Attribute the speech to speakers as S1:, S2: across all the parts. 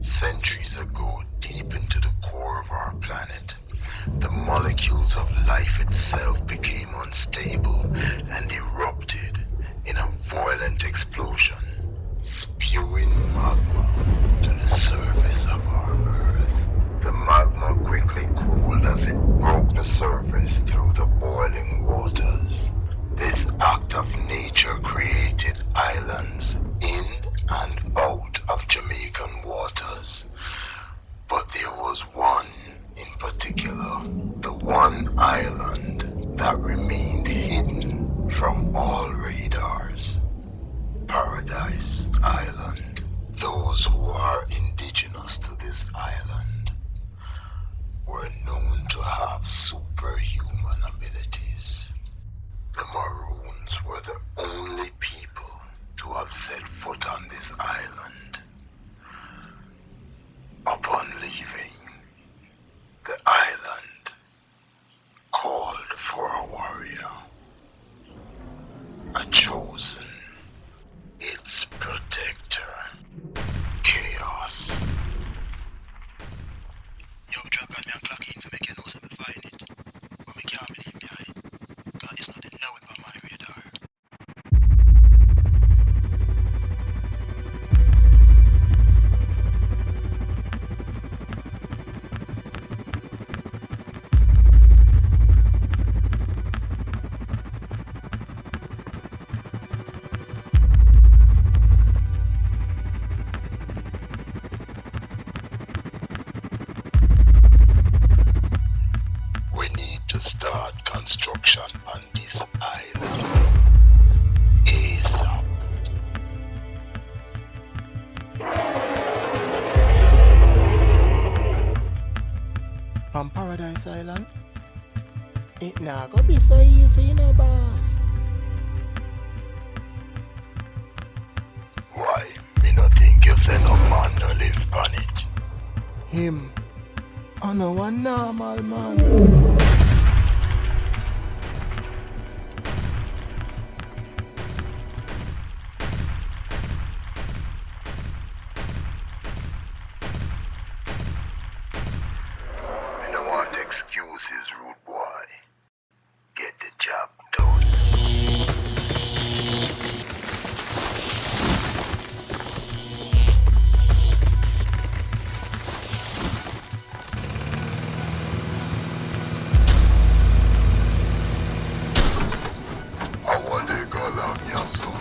S1: Centuries ago, deep into the core of our planet, the molecules of life itself became unstable and erupted in a violent explosion, spewing magma to the surface of our Earth. The magma quickly cooled as it broke the surface through the boiling waters. This act of nature created islands in and out of Jamaican waters. But there was one in particular, the one island that remained hidden from all radars. Paradise Island. Those who are indigenous to this island were known to have superhuman abilities. The Maroons were the only people to have set foot on this island. Upon leaving, the island called for a warrior, a chosen, its protector, Chaos. Yo, Dragon, me a clock in for make you know something find it. But me can't believe me, God is not know it on my radar. We need to start construction on this island ASAP.
S2: On Paradise Island, it not gonna be so easy, you know, boss.
S1: Why, me no think you say no man no live on it.
S2: Him, I know one normal man.
S1: Me no want excuses, rude boy. Get the job done. How are they gonna your soul?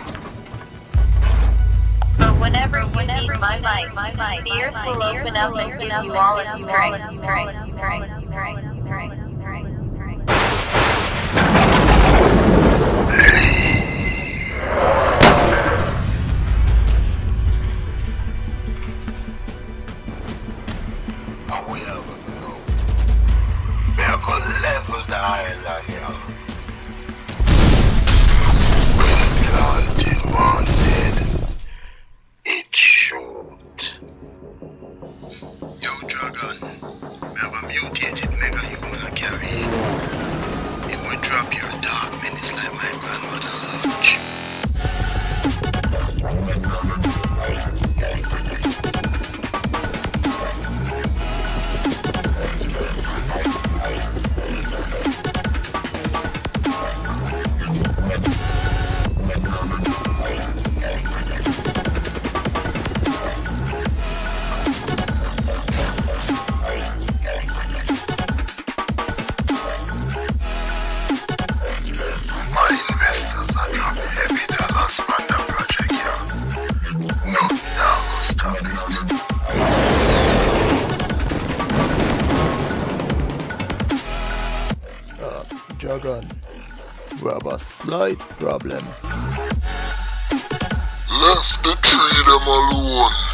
S3: But whenever you need my mic, the earth will open up and give you all its strength.
S1: And we have a blow. We are gonna level the island, yeah. Planted, wanted. It shoot. Yo, Dragon. We have a mutated mega human carry in. It will drop your dark minutes like my grandmother lunch. My investors are dropping heavy dollars on the project here. Nothing now go stop it.
S2: Dragon, we have a slight problem.
S1: Left the tree them alone.